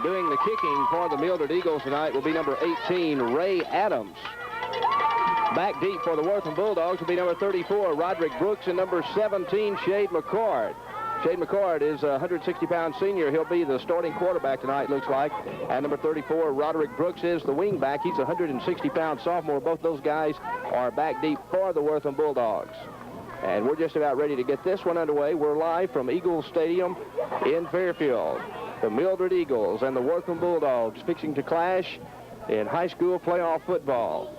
And doing the kicking for the Mildred Eagles tonight will be number 18, Ray Adams. Back deep for the Wortham Bulldogs will be number 34, Roderick Brooks, and number 17, Shade McCord. Shade McCord is a 160-pound senior. He'll be the starting quarterback tonight, looks like. And number 34, Roderick Brooks, is the wingback. He's a 160-pound sophomore. Both those guys are back deep for the Wortham Bulldogs. And we're just about ready to get this one underway. We're live from Eagles Stadium in Fairfield. The Mildred Eagles and the Wortham Bulldogs fixing to clash in high school playoff football.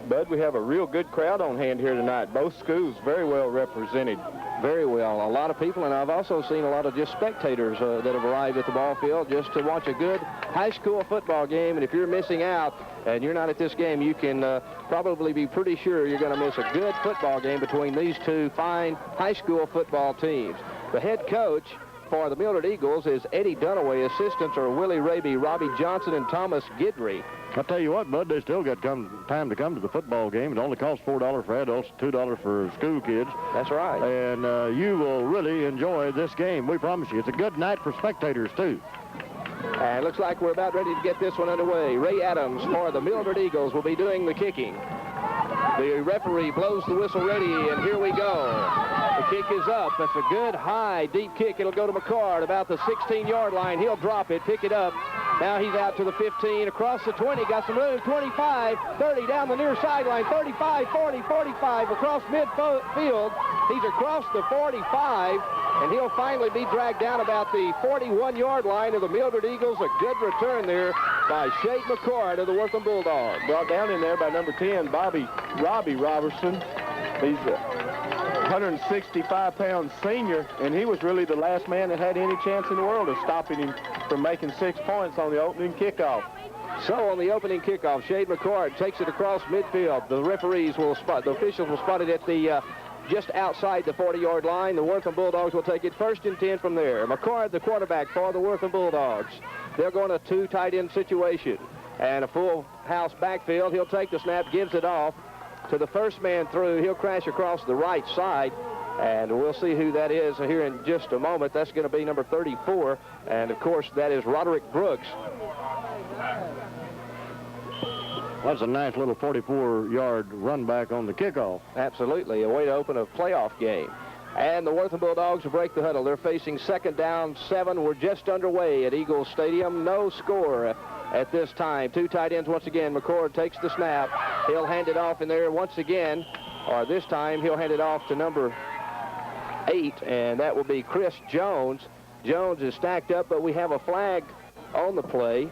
Bud, we have a real good crowd on hand here tonight. Both schools very well represented. Very well. A lot of people, and I've also seen a lot of just spectators that have arrived at the ball field just to watch a good high school football game. And if you're missing out and you're not at this game, you can probably be pretty sure you're going to miss a good football game between these two fine high school football teams. The head coach for the Mildred Eagles is Eddie Dunaway. Assistants are Willie Raby, Robbie Johnson, and Thomas Guidry. I'll tell you what, Bud, they still got time to come to the football game. It only costs $4 for adults, $2 for school kids. That's right. And you will really enjoy this game. We promise you. It's a good night for spectators, too. And it looks like we're about ready to get this one underway. Ray Adams for the Mildred Eagles will be doing the kicking. The referee blows the whistle ready, and here we go. The kick is up. That's a good, high, deep kick. It'll go to McCord about the 16-yard line. He'll drop it, pick it up. Now he's out to the 15, across the 20, got some room, 25, 30, down the near sideline, 35, 40, 45, across midfield. He's across the 45, and he'll finally be dragged down about the 41-yard line of the Mildred Eagles. A good return there by Shade McCord of the Wortham Bulldogs. Brought down in there by number 10, Robbie Robertson. He's a 165-pound senior, and he was really the last man that had any chance in the world of stopping him from making 6 points on the opening kickoff. So on the opening kickoff, Shade McCord takes it across midfield. The officials will spot it at the just outside the 40-yard line. The Wortham Bulldogs will take it 1st and 10 from there. McCord, the quarterback for the Wortham Bulldogs. They're going a 2 tight end situation and a full house backfield. He'll take the snap, gives it off to the first man through. He'll crash across the right side, and we'll see who that is here in just a moment. That's going to be number 34, and of course that is Roderick Brooks. That's a nice little 44-yard run back on the kickoff. Absolutely, a way to open a playoff game. And the Wortham Bulldogs will break the huddle. They're facing 2nd down 7. We're just underway at Eagles Stadium. No score at this time. 2 tight ends once again. McCord takes the snap. He'll hand it off in there once again, or this time he'll hand it off to number 8, and that will be Chris Jones. Jones is stacked up, but we have a flag on the play.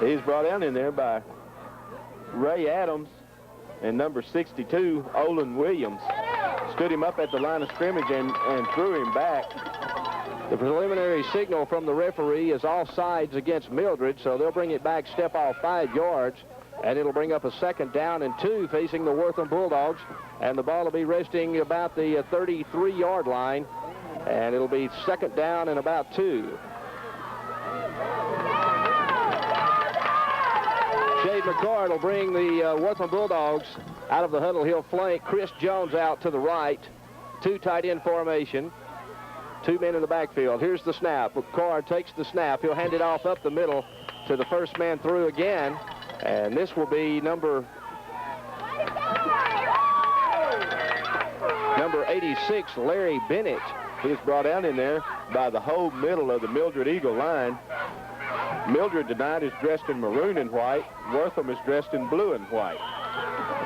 He's brought down in there by Ray Adams and number 62, Olin Williams. Stood him up at the line of scrimmage and threw him back. The preliminary signal from the referee is offsides against Mildred, so they'll bring it back, step off 5 yards, and it'll bring up a 2nd down and 2 facing the Wortham Bulldogs, and the ball will be resting about the 33-yard line, and it'll be 2nd down and about 2. Shade McCord will bring the Wortham Bulldogs out of the huddle. He'll flank Chris Jones out to the right. 2 tight end formation. 2 men in the backfield. Here's the snap. McCord takes the snap. He'll hand it off up the middle to the first man through again. And this will be number 86, Larry Bennett. He's brought down in there by the whole middle of the Mildred Eagle line. Mildred tonight is dressed in maroon and white. Wortham is dressed in blue and white.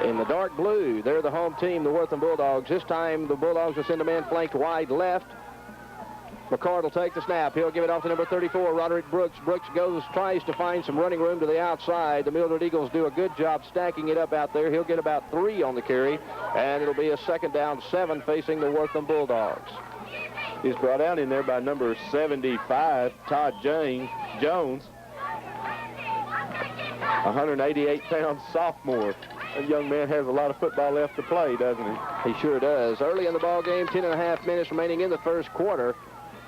In the dark blue, they're the home team, the Wortham Bulldogs. This time the Bulldogs will send a man flanked wide left. McCord will take the snap. He'll give it off to number 34, Roderick Brooks. Brooks tries to find some running room to the outside. The Mildred Eagles do a good job stacking it up out there. He'll get about 3 on the carry, and it'll be a 2nd down 7 facing the Wortham Bulldogs. He's brought out in there by number 75, Todd Jones, 188-pound sophomore. That young man has a lot of football left to play, doesn't he? He sure does. Early in the ball game, 10.5 minutes remaining in the first quarter.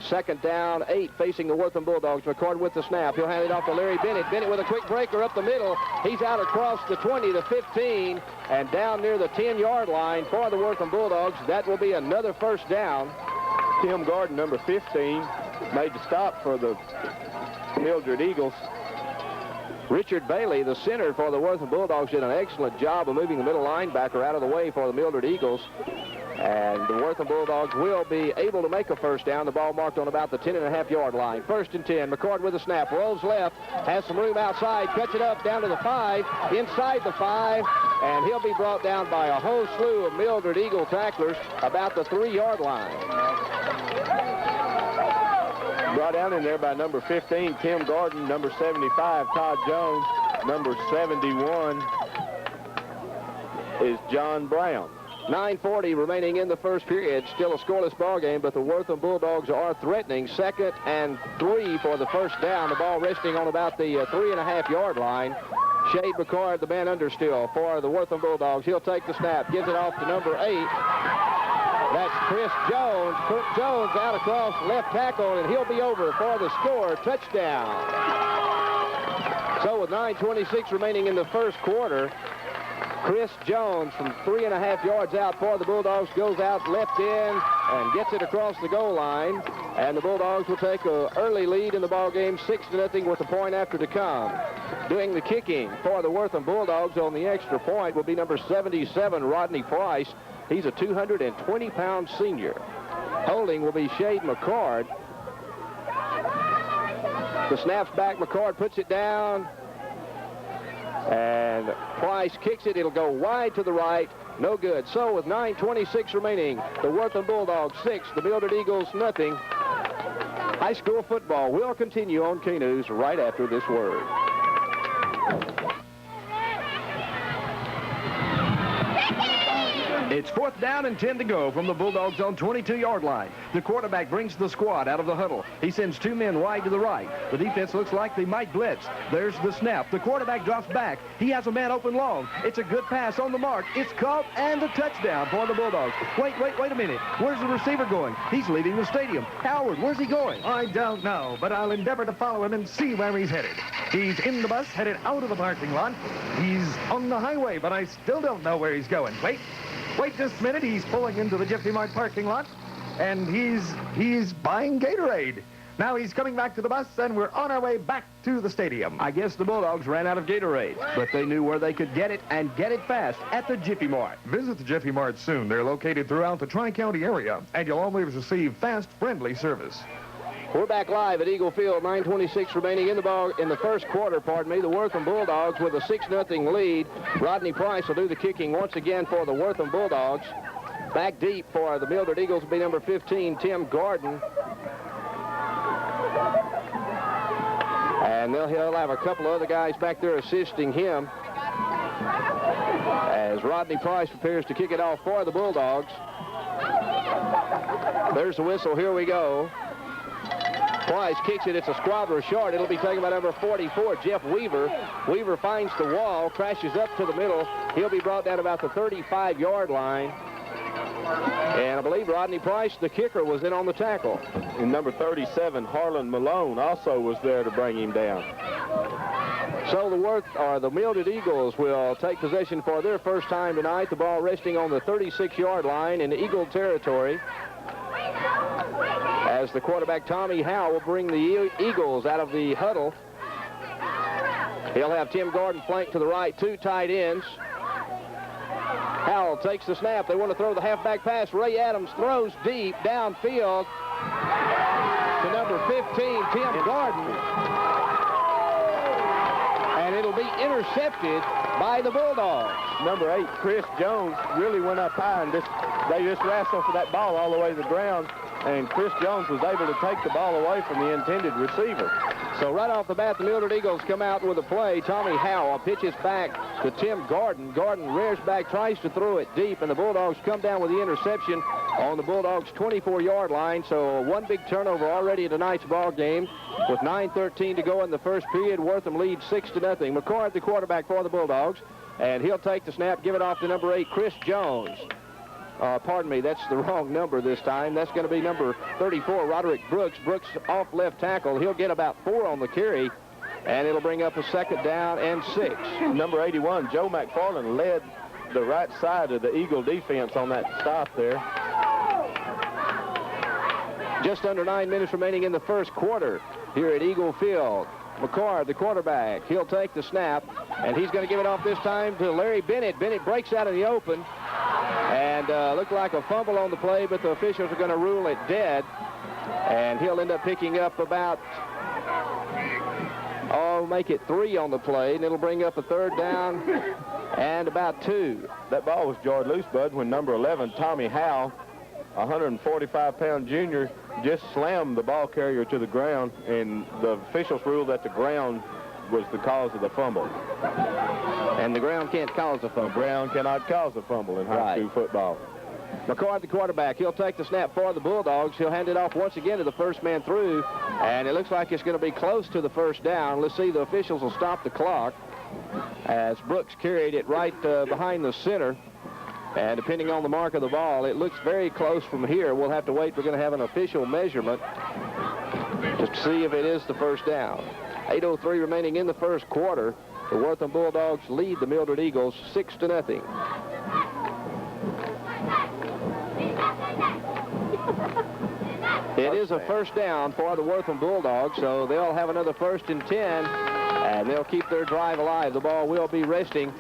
2nd down 8 facing the Wortham Bulldogs. McCord with the snap. He'll hand it off to Larry Bennett. Bennett with a quick breaker up the middle. He's out across the 20, the 15, and down near the 10-yard line for the Wortham Bulldogs. That will be another 1st down. Tim Gordon, number 15, made the stop for the Mildred Eagles. Richard Bailey, the center for the Wortham Bulldogs, did an excellent job of moving the middle linebacker out of the way for the Mildred Eagles. And the Wortham Bulldogs will be able to make a first down. The ball marked on about the 10.5-yard line. 1st and 10. McCord with a snap. Rolls left. Has some room outside. Cuts it up down to the 5. Inside the 5. And he'll be brought down by a whole slew of Mildred Eagle tacklers about the 3-yard line. Brought down in there by number 15, Tim Gordon. Number 75, Todd Jones. Number 71 is John Brown. 9:40 remaining in the first period. Still a scoreless ball game, but the Wortham Bulldogs are threatening. 2nd and 3 for the first down. The ball resting on about the 3.5-yard line. Shade McCord, the man under still for the Wortham Bulldogs. He'll take the snap, gives it off to number 8. That's Chris Jones. Kirk Jones out across left tackle, and he'll be over for the score. Touchdown. So with 9:26 remaining in the first quarter, Chris Jones from 3.5 yards out for the Bulldogs goes out left in and gets it across the goal line. And the Bulldogs will take an early lead in the ball game, 6-0 with a point after to come. Doing the kicking for the Wortham Bulldogs on the extra point will be number 77, Rodney Price. He's a 220-pound senior. Holding will be Shade McCord. The snap's back. McCord puts it down. And Price kicks it. It'll go wide to the right. No good. So with 9:26 remaining, the Wortham Bulldogs 6, the Mildred Eagles nothing. High school football will continue on K-News right after this word. It's 4th down and 10 to go from the Bulldogs on 22-yard line. The quarterback brings the squad out of the huddle. He sends 2 men wide to the right. The defense looks like they might blitz. There's the snap. The quarterback drops back. He has a man open long. It's a good pass on the mark. It's caught and a touchdown for the Bulldogs. Wait a minute. Where's the receiver going? He's leaving the stadium. Howard, where's he going? I don't know, but I'll endeavor to follow him and see where he's headed. He's in the bus, headed out of the parking lot. He's on the highway, but I still don't know where he's going. Wait just a minute. He's pulling into the Jiffy Mart parking lot, and he's buying Gatorade. Now he's coming back to the bus, and we're on our way back to the stadium. I guess the Bulldogs ran out of Gatorade, but they knew where they could get it and get it fast at the Jiffy Mart. Visit the Jiffy Mart soon. They're located throughout the Tri-County area, and you'll always receive fast, friendly service. We're back live at Eagle Field. 9:26 remaining in the first quarter, The Wortham Bulldogs with a 6-0 lead. Rodney Price will do the kicking once again for the Wortham Bulldogs. Back deep for the Mildred Eagles will be number 15, Tim Gordon. And he'll have a couple of other guys back there assisting him as Rodney Price prepares to kick it off for the Bulldogs. There's the whistle. Here we go. Price kicks it. It's a squabbler short. It'll be taken by number 44, Jeff Weaver. Weaver finds the wall, crashes up to the middle. He'll be brought down about the 35-yard line. And I believe Rodney Price, the kicker, was in on the tackle. And number 37, Harlan Malone, also was there to bring him down. So the Mildred Eagles will take possession for their first time tonight. The ball resting on the 36-yard line in Eagle territory. As the quarterback, Tommy Howe, will bring the Eagles out of the huddle. He'll have Tim Gordon flanked to the right, 2 tight ends. Howell takes the snap. They want to throw the halfback pass. Ray Adams throws deep downfield to number 15, Tim Gordon. And it'll be intercepted by the Bulldogs. Number 8, Chris Jones, really went up high, and they just wrestled for that ball all the way to the ground. And Chris Jones was able to take the ball away from the intended receiver. So right off the bat, the Mildred Eagles come out with a play. Tommy Howell pitches back to Tim Gordon. Gordon rears back, tries to throw it deep, and the Bulldogs come down with the interception on the Bulldogs' 24-yard line. So one big turnover already in tonight's ball game. With 9:13 to go in the first period, Wortham leads 6-0. McCord, the quarterback for the Bulldogs, and he'll take the snap, give it off to number 8, Chris Jones. Pardon me, that's the wrong number this time. That's going to be number 34, Roderick Brooks. Brooks off left tackle. He'll get about 4 on the carry, and it'll bring up a 2nd down and 6. Number 81, Joe McFarland, led the right side of the Eagle defense on that stop there. Just under 9 minutes remaining in the first quarter here at Eagle Field. McCord, the quarterback, he'll take the snap, and he's going to give it off this time to Larry Bennett. Bennett breaks out in the open, and looked like a fumble on the play, but the officials are going to rule it dead, and he'll end up picking up about, make it 3 on the play, and it'll bring up a third down and about 2. That ball was jarred loose, Bud, when number 11, Tommy Howe, 145-pound junior, just slammed the ball carrier to the ground, and the officials ruled that the ground was the cause of the fumble. And the ground can't cause a fumble. The ground cannot cause a fumble in high school football. McCord, the quarterback, he'll take the snap for the Bulldogs. He'll hand it off once again to the first man through, and it looks like it's going to be close to the first down. Let's see, the officials will stop the clock as Brooks carried it right behind the center. And depending on the mark of the ball, it looks very close from here. We'll have to wait. We're going to have an official measurement to see if it is the first down. 8:03 remaining in the first quarter. The Wortham Bulldogs lead the Mildred Eagles 6-0. It is a first down for the Wortham Bulldogs, so they'll have another 1st and 10, and they'll keep their drive alive. The ball will be resting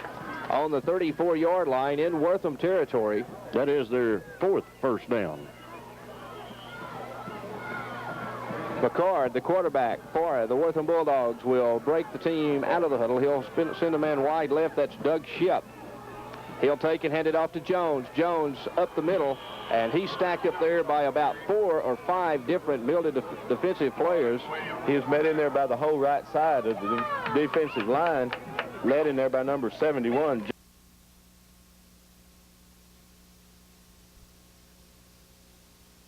on the 34-yard line in Wortham territory. That is their 4th first down. McCord, the quarterback for the Wortham Bulldogs, will break the team out of the huddle. He'll send a man wide left. That's Doug Ship. He'll take and hand it off to Jones. Jones up the middle, and he's stacked up there by about 4 or 5 different Mildred defensive players. He was met in there by the whole right side of the defensive line, led in there by number 71.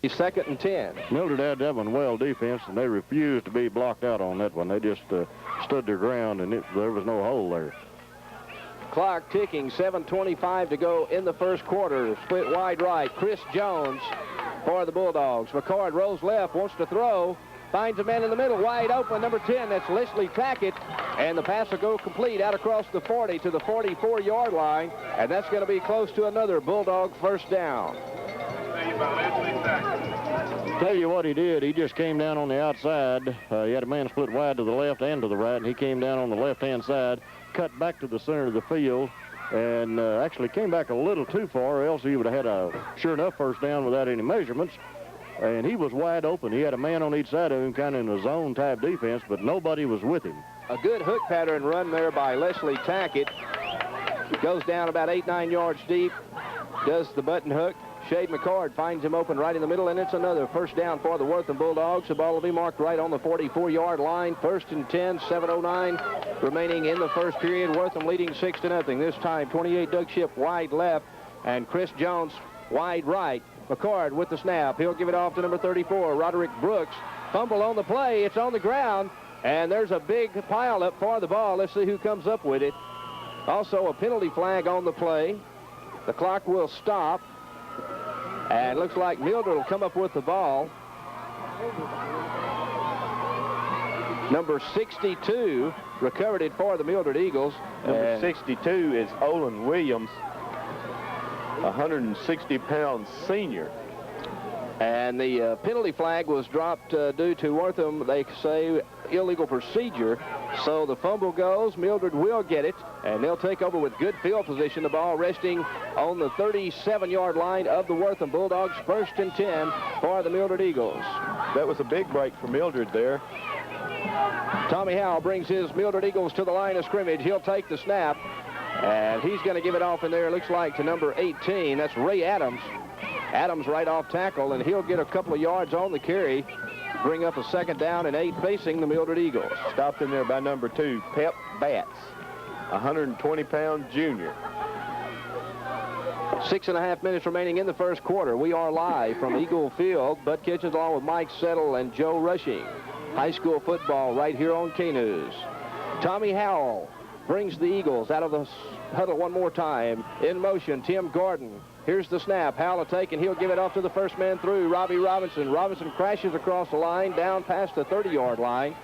He's 2nd and 10. Mildred had that one well defense, and they refused to be blocked out on that one. They just stood their ground, and there was no hole there. Clock ticking, 7:25 to go in the first quarter. Split wide right. Chris Jones for the Bulldogs. McCord rolls left, wants to throw. Finds a man in the middle, wide open, number 10. That's Leslie Tackett. And the pass will go complete out across the 40 to the 44-yard line. And that's going to be close to another Bulldog first down. Tell you what he did. He just came down on the outside. He had a man split wide to the left and to the right, and he came down on the left-hand side, cut back to the center of the field, and actually came back a little too far, or else he would have had a sure enough first down without any measurements. And he was wide open. He had a man on each side of him, kind of in a zone-type defense, but nobody was with him. A good hook pattern run there by Leslie Tackett. Goes down about 8-9 yards deep, does the button hook. Shade McCord finds him open right in the middle, and it's another first down for the Wortham Bulldogs. The ball will be marked right on the 44-yard line. 1st and 10, 7:09 remaining in the first period. Wortham leading 6-0. This time, 28 Doug Ship wide left, and Chris Jones wide right. McCord with the snap. He'll give it off to number 34, Roderick Brooks. Fumble on the play. It's on the ground, and there's a big pile up for the ball. Let's see who comes up with it. Also, a penalty flag on the play. The clock will stop. And looks like Mildred will come up with the ball. Number 62 recovered it for the Mildred Eagles. Number 62 is Olin Williams, 160-pound senior. And the penalty flag was dropped due to Wortham, they say, illegal procedure. So the fumble goes. Mildred will get it, and they'll take over with good field position. The ball resting on the 37-yard line of the Wortham Bulldogs. 1st and 10 for the Mildred Eagles. That was a big break for Mildred there. Tommy Howell brings his Mildred Eagles to the line of scrimmage. He'll take the snap, and he's going to give it off in there, looks like, to number 18. That's Ray Adams. Adams right off tackle, and he'll get a couple of yards on the carry. Bring up a 2nd down and 8 facing the Mildred Eagles. Stopped in there by number 2, Pep Batts, 120-pound junior. 6.5 minutes remaining in the first quarter. We are live from Eagle Field. Bud Kitchens along with Mike Settle and Joe Rushing. High school football right here on K-News. Tommy Howell brings the Eagles out of the huddle one more time. In motion, Tim Gordon. Here's the snap. Howell will take, and he'll give it off to the first man through, Robbie Robinson. Robinson crashes across the line, down past the 30-yard line,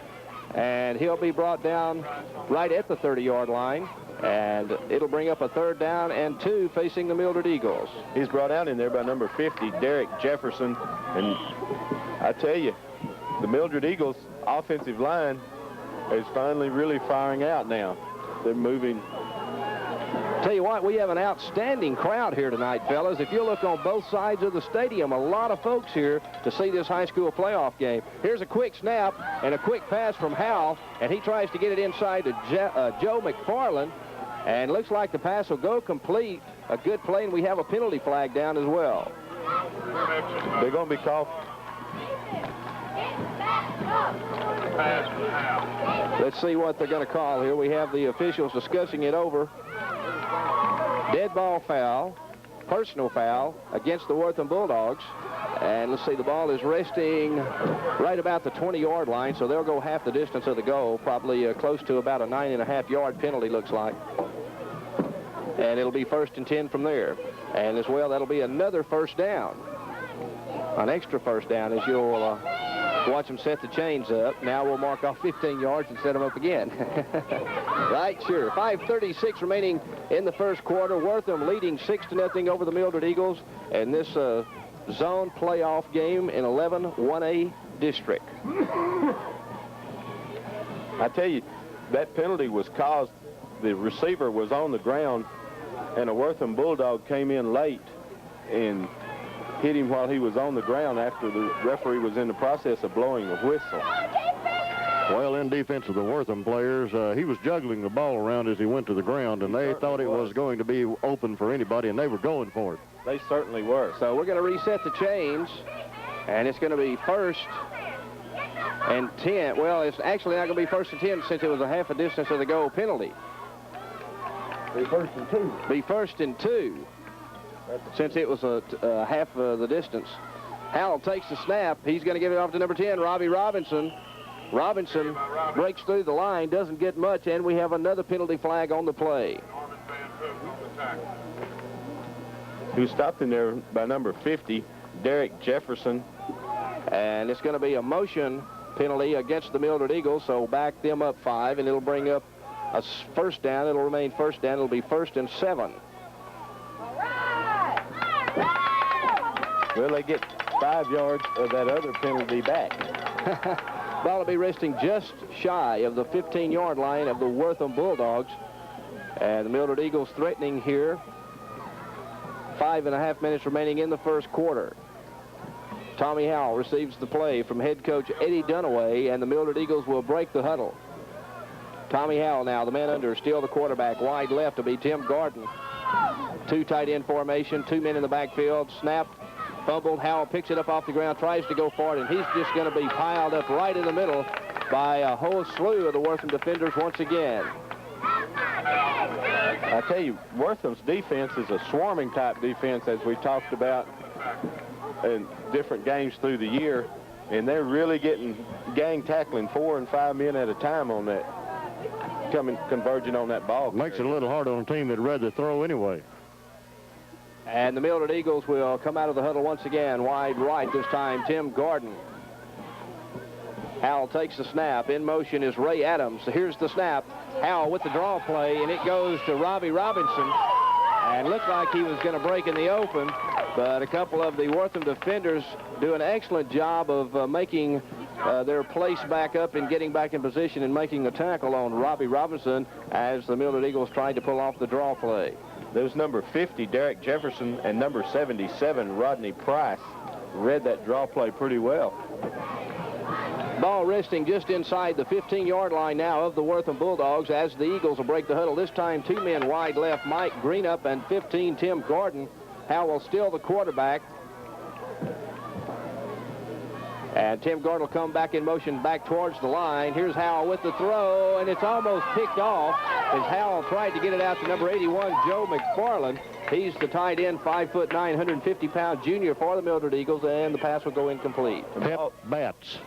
and he'll be brought down right at the 30-yard line. And it'll bring up a 3rd down and 2 facing the Mildred Eagles. He's brought out in there by number 50, Derek Jefferson. And I tell you, the Mildred Eagles offensive line is finally really firing out now. They're moving. Tell you what, we have an outstanding crowd here tonight, fellas. If you look on both sides of the stadium, a lot of folks here to see this high school playoff game. Here's a quick snap and a quick pass from Howell, and he tries to get it inside to Joe McFarland, and looks like the pass will go complete. A good play, and we have a penalty flag down as well. They're going to be called. Let's see what they're going to call here. We have the officials discussing it over. Dead ball foul, personal foul against the Wortham Bulldogs. And let's see, the ball is resting right about the 20-yard line, so they'll go half the distance of the goal, probably close to about a 9.5-yard penalty, looks like. And it'll be 1st and 10 from there. And as well, that'll be another 1st down. An extra 1st down as you'll watch them set the chains up. Now we'll mark off 15 yards and set them up again. Right, sure. 5:36 remaining in the 1st quarter. Wortham leading 6-0 over the Mildred Eagles. And this zone playoff game in 11-1A district. I tell you, that penalty was caused, the receiver was on the ground, and a Wortham Bulldog came in late and hit him while he was on the ground after the referee was in the process of blowing a whistle. Well, in defense of the Wortham players, he was juggling the ball around as he went to the ground, and they thought it was going to be open for anybody, and they were going for it. They certainly were. So we're going to reset the chains, and it's going to be 1st and 10. Well, it's actually not going to be 1st and 10 since it was a half a distance of the goal penalty. Be 1st and 2. Be 1st and 2 since it was a half of the distance. Howell takes the snap. He's going to give it off to number 10, Robbie Robinson. Robinson breaks through the line, doesn't get much, and we have another penalty flag on the play. Who stopped in there by number 50, Derek Jefferson. And it's going to be a motion penalty against the Mildred Eagles, so back them up 5, and it'll bring up a 1st down. It'll remain 1st down. It'll be 1st and 7. Well, they get 5 yards of that other penalty back. Ball will be resting just shy of the 15-yard line of the Wortham Bulldogs. And the Mildred Eagles threatening here. 5.5 minutes remaining in the 1st quarter. Tommy Howell receives the play from head coach Eddie Dunaway, and the Mildred Eagles will break the huddle. Tommy Howell now, the man under, still the quarterback. Wide left will be Tim Garden. 2 tight end formation, 2 men in the backfield. Snap, fumbled. Howell picks it up off the ground, tries to go for it, and he's just going to be piled up right in the middle by a whole slew of the Wortham defenders once again. I tell you, Wortham's defense is a swarming type defense, as we talked about in different games through the year, and they're really getting gang tackling 4 and 5 men at a time on that, converging on that ball. Makes it a little hard on a team that'd rather throw anyway. And the Mildred Eagles will come out of the huddle once again. Wide right this time, Tim Garden. Howell takes the snap. In motion is Ray Adams. Here's the snap. Howell with the draw play, and it goes to Robbie Robinson. And looked like he was going to break in the open, but a couple of the Wortham defenders do an excellent job of making their place back up and getting back in position and making a tackle on Robbie Robinson as the Mildred Eagles tried to pull off the draw play. There's number 50, Derek Jefferson, and number 77, Rodney Price. Read that draw play pretty well. Ball resting just inside the 15-yard line now of the Wortham Bulldogs as the Eagles will break the huddle. This time 2 men wide left, Mike Greenup and 15, Tim Gordon. Howell still the quarterback. And Tim Gordon will come back in motion back towards the line. Here's Howell with the throw, and it's almost picked off as Howell tried to get it out to number 81, Joe McFarland. He's the tight end, 5'9", 150-pound junior for the Mildred Eagles, and the pass will go incomplete. Pep Batts.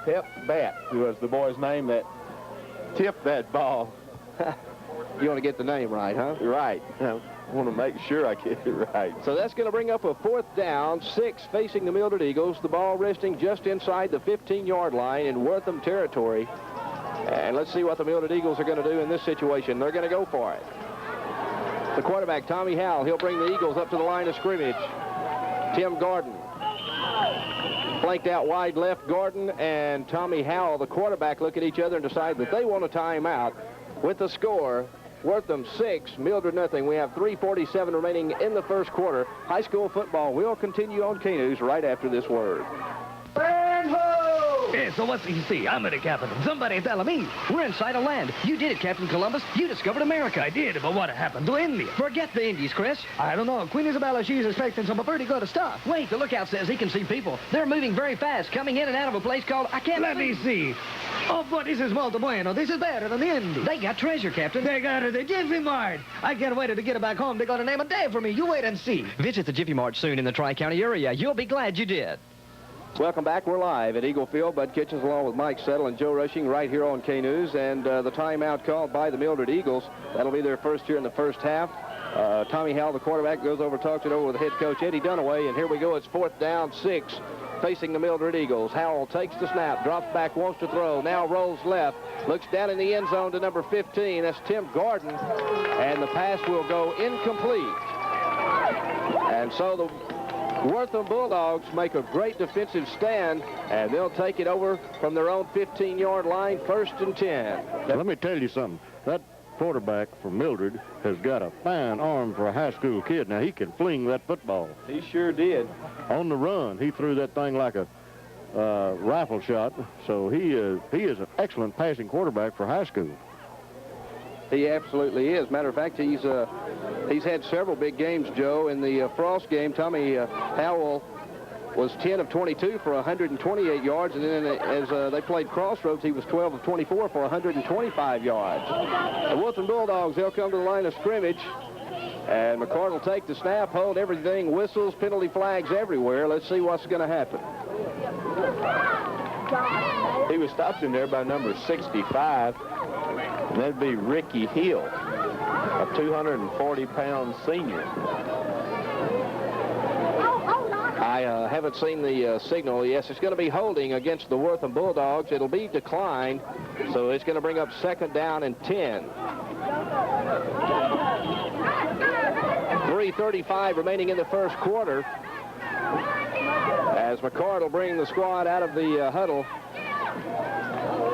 Pep Bat, who was the boy's name that tipped that ball. You want to get the name right, huh? Right. I want to make sure I get it right. So that's going to bring up a 4th down, 6 facing the Mildred Eagles. The ball resting just inside the 15-yard line in Wortham territory. And let's see what the Mildred Eagles are going to do in this situation. They're going to go for it. The quarterback, Tommy Howell, he'll bring the Eagles up to the line of scrimmage. Tim Gordon. Flanked out wide left, Gordon and Tommy Howell, the quarterback, look at each other and decide that they want a timeout. With the score, Wortham 6, Mildred nothing. We have 3:47 remaining in the first quarter. High school football will continue on K-News right after this word. Yeah, so what's he see? I'm at the capital. Somebody tell me. We're inside of land. You did it, Captain Columbus. You discovered America. I did, but what happened to India? Forget the Indies, Chris. I don't know. Queen Isabella, she's expecting some pretty good stuff. Wait, the lookout says he can see people. They're moving very fast, coming in and out of a place called, I can't Let me see. Oh, but this is Malta Bueno. This is better than the Indies. They got treasure, Captain. They got it. The Jiffy Mart. I can't wait to get it back home. They're going to name a day for me. You wait and see. Visit the Jiffy Mart soon in the Tri-County area. You'll be glad you did. Welcome back. We're live at Eagle Field. Bud Kitchens along with Mike Settle and Joe Rushing right here on K-News. And the timeout called by the Mildred Eagles. That'll be their first here in the first half. Tommy Howell, the quarterback, goes over, talks it over with head coach Eddie Dunaway. And here we go. It's 4th down, 6, facing the Mildred Eagles. Howell takes the snap, drops back, wants to throw. Now rolls left, looks down in the end zone to number 15. That's Tim Gordon. And the pass will go incomplete. And so the Wortham Bulldogs make a great defensive stand, and they'll take it over from their own 15-yard line, 1st and 10. Let me tell you something. That quarterback for Mildred has got a fine arm for a high school kid. Now, he can fling that football. He sure did. On the run, he threw that thing like a rifle shot, so he is an excellent passing quarterback for high school. He absolutely is. Matter of fact, he's had several big games, Joe. In the Frost game, Tommy Howell was 10 of 22 for 128 yards, and then as they played Crossroads, he was 12 of 24 for 125 yards. The Wortham Bulldogs, they'll come to the line of scrimmage, and McCord will take the snap, hold everything, whistles, penalty flags everywhere. Let's see what's going to happen. He was stopped in there by number 65. And that'd be Ricky Hill, a 240-pound senior. I haven't seen the signal. Yes, it's going to be holding against the Wortham Bulldogs. It'll be declined, so it's going to bring up 2nd down and 10. 3:35 remaining in the first quarter. As McCord will bring the squad out of the huddle.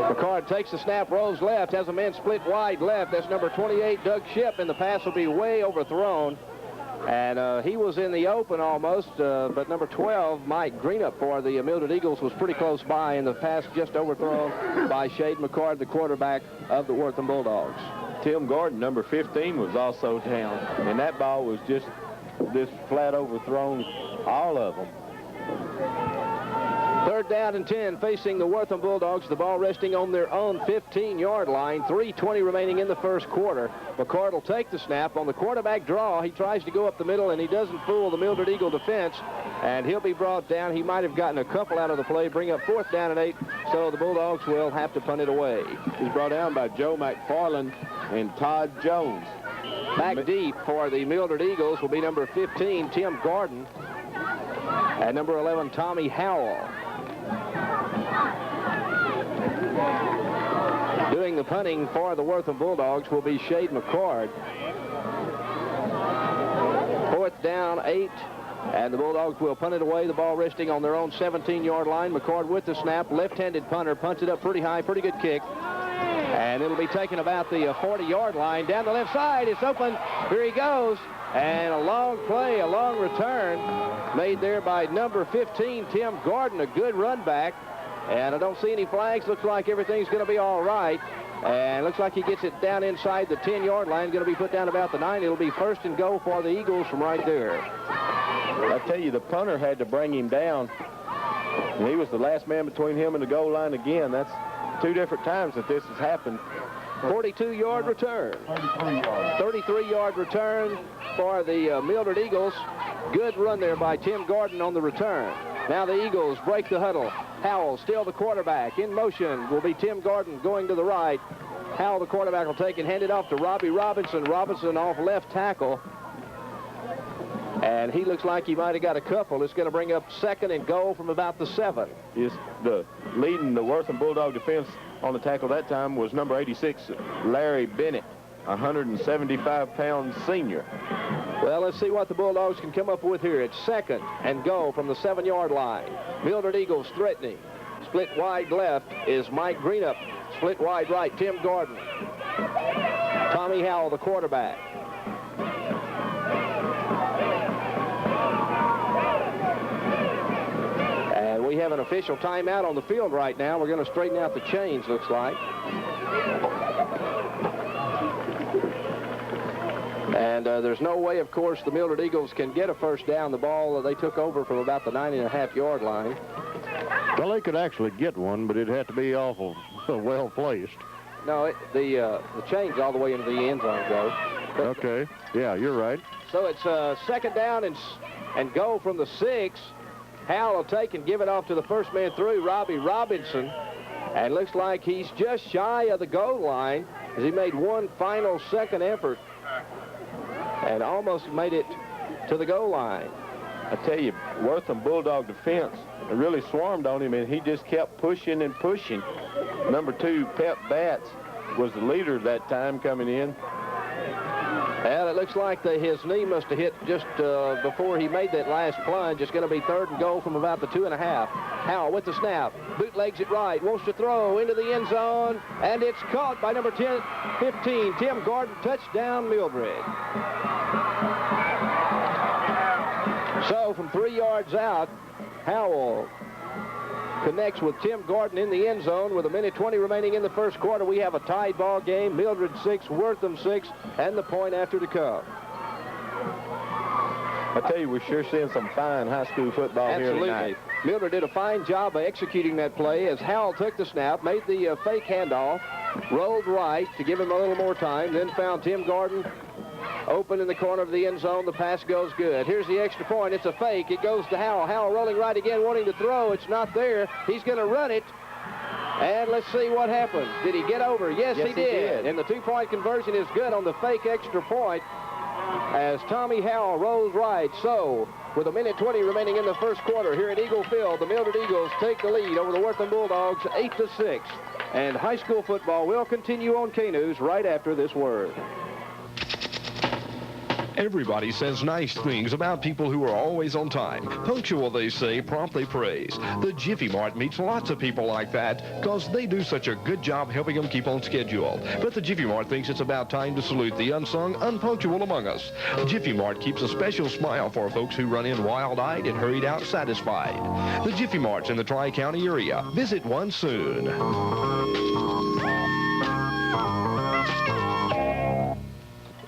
McCord takes the snap, rolls left, has a man split wide left. That's number 28, Doug Shipp, and the pass will be way overthrown. And he was in the open almost, but number 12, Mike Greenup for the Mildred Eagles, was pretty close by, and the pass just overthrown by Shade McCord, the quarterback of the Wortham Bulldogs. Tim Gordon, number 15, was also down, and that ball was just flat overthrown, all of them. 3rd down and 10 facing the Wortham Bulldogs. The ball resting on their own 15-yard line. 3:20 remaining in the first quarter. McCord will take the snap on the quarterback draw. He tries to go up the middle, and he doesn't fool the Mildred Eagle defense, and he'll be brought down. He might have gotten a couple out of the play, bring up 4th down and 8, so the Bulldogs will have to punt it away. He's brought down by Joe McFarland and Todd Jones. Back deep for the Mildred Eagles will be number 15, Tim Gordon, and number 11, Tommy Howell. Doing the punting for the Wortham Bulldogs will be Shade McCord. 4th down, 8, and the Bulldogs will punt it away. The ball resting on their own 17-yard line. McCord with the snap, left-handed punter, punts it up pretty high, pretty good kick. And it'll be taken about the 40-yard line. Down the left side, it's open. Here he goes. And a long play, a long return made there by number 15, Tim Gordon, a good run back. And I don't see any flags. Looks like everything's going to be all right. And looks like he gets it down inside the 10-yard line. Going to be put down about the 9. It'll be 1st and goal for the Eagles from right there. I tell you, the punter had to bring him down. And he was the last man between him and the goal line again. That's 2 different times that this has happened. 42-yard return. 33-yard return for the Mildred Eagles. Good run there by Tim Gordon on the return. Now the Eagles break the huddle. Howell, still the quarterback. In motion will be Tim Gordon going to the right. Howell, the quarterback, will take and hand it off to Robbie Robinson. Robinson off left tackle. And he looks like he might have got a couple. It's going to bring up 2nd and goal from about the 7. Is leading the Wortham Bulldog defense on the tackle that time was number 86, Larry Bennett. 175-pound senior. Well, let's see what the Bulldogs can come up with here. It's 2nd and goal from the 7-yard line. Mildred Eagles threatening. Split wide left is Mike Greenup. Split wide right, Tim Gordon. Tommy Howell, the quarterback. And we have an official timeout on the field right now. We're going to straighten out the chains, looks like. And there's no way, of course, the Mildred Eagles can get a first down. The ball they took over from about the 9.5-yard line. Well, they could actually get one, but it'd have to be awful well placed. No, the chain's all the way into the end zone, Joe. Okay. Yeah, you're right. So it's 2nd down and goal from the 6. Howell will take and give it off to the first man through, Robbie Robinson. And looks like he's just shy of the goal line as he made one final second effort and almost made it to the goal line. I tell you, Wortham Bulldog defense really swarmed on him, and he just kept pushing and pushing. Number 2, Pep Batts, was the leader that time coming in. Well, it looks like his knee must have hit just before he made that last plunge. It's going to be 3rd and goal from about the 2.5. Howell with the snap, bootlegs it right, wants to throw into the end zone, and it's caught by number 15, Tim Gordon. Touchdown, Mildred. So from 3 yards out, Howell connects with Tim Gordon in the end zone with 1:20 remaining in the first quarter. We have a tied ball game. Mildred 6, Wortham 6, and the point after to come. I tell you, we're sure seeing some fine high school football here tonight. Mildred did a fine job of executing that play as Howell took the snap, made the fake handoff, rolled right to give him a little more time, then found Tim Gordon open in the corner of the end zone. The pass goes good. Here's the extra point. It's a fake. It goes to Howell. Howell rolling right again, wanting to throw. It's not there. He's going to run it. And let's see what happens. Did he get over? Yes, he did. And the 2-point conversion is good on the fake extra point as Tommy Howell rolls right. So, with 1:20 remaining in the first quarter here at Eagle Field, the Mildred Eagles take the lead over the Wortham Bulldogs 8-6. And high school football will continue on K-News right after this word. Everybody says nice things about people who are always on time. Punctual, they say, prompt they praise. The Jiffy Mart meets lots of people like that because they do such a good job helping them keep on schedule. But the Jiffy Mart thinks it's about time to salute the unsung, unpunctual among us. Jiffy Mart keeps a special smile for folks who run in wild-eyed and hurried out satisfied. The Jiffy Marts in the Tri-County area. Visit one soon.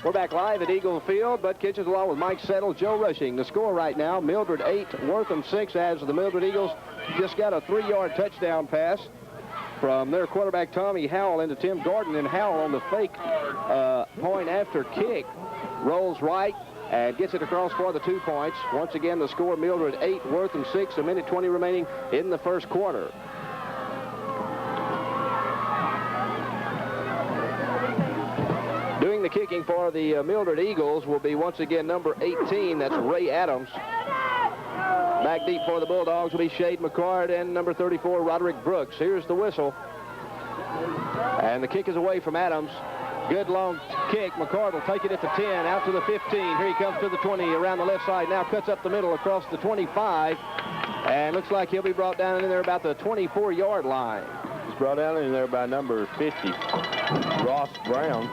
We're back live at Eagle Field. Bud Kitchens along with Mike Settle, Joe Rushing. The score right now, Mildred 8, Wortham 6, as the Mildred Eagles just got a 3-yard touchdown pass from their quarterback Tommy Howell into Tim Gordon, and Howell on the fake point after kick rolls right and gets it across for the 2 points. Once again, the score, Mildred 8, Wortham 6, 1:20 remaining in the first quarter. Doing the kicking for the Mildred Eagles will be once again number 18. That's Ray Adams. Back deep for the Bulldogs will be Shade McCord and number 34, Roderick Brooks. Here's the whistle. And the kick is away from Adams. Good long kick. McCord will take it at the 10, out to the 15. Here he comes to the 20 around the left side. Now cuts up the middle across the 25. And looks like he'll be brought down in there about the 24-yard line. He's brought down in there by number 50, Ross Brown.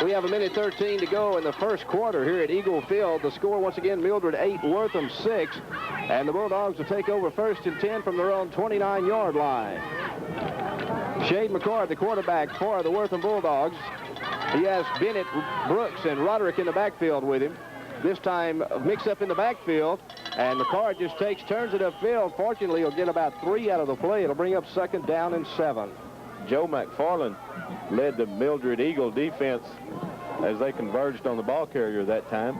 We have 1:13 to go in the first quarter here at Eagle Field. The score once again, Mildred 8, Wortham 6. And the Bulldogs will take over 1st and 10 from their own 29-yard line. Shade McCord, the quarterback for the Wortham Bulldogs. He has Bennett, Brooks, and Roderick in the backfield with him. This time, mix up in the backfield, and McCord just turns it upfield. Fortunately, he'll get about 3 out of the play. It'll bring up 2nd down and 7. Joe McFarland led the Mildred Eagle defense as they converged on the ball carrier that time.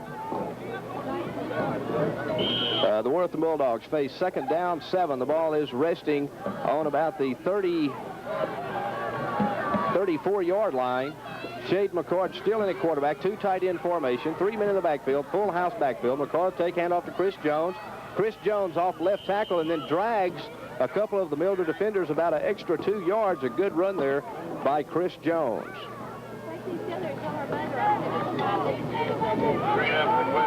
The Wortham Bulldogs face 2nd down, 7. The ball is resting on about the 34-yard line. Shade McCord still in at quarterback, 2 tight end formation, 3 men in the backfield, full house backfield. McCord take handoff to Chris Jones. Chris Jones off left tackle and then drags a couple of the Mildred defenders about an extra 2 yards. A good run there by Chris Jones.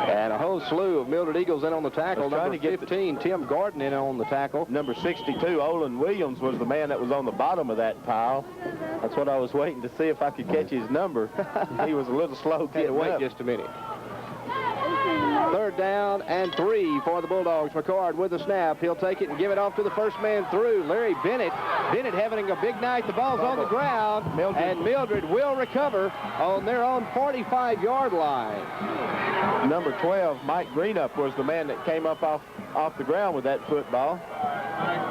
And a whole slew of Mildred Eagles in on the tackle. Number 15, Tim Garden in on the tackle. Number 62, Olin Williams, was the man that was on the bottom of that pile. That's what I was waiting to see if I could catch his number. He was a little slow getting Wait just a minute. 3rd down and 3 for the Bulldogs. McCord with the snap. He'll take it and give it off to the first man through, Larry Bennett. Bennett having a big night. The ball's on the ground, and Mildred will recover on their own 45-yard line. Number 12, Mike Greenup, was the man that came up off the ground with that football.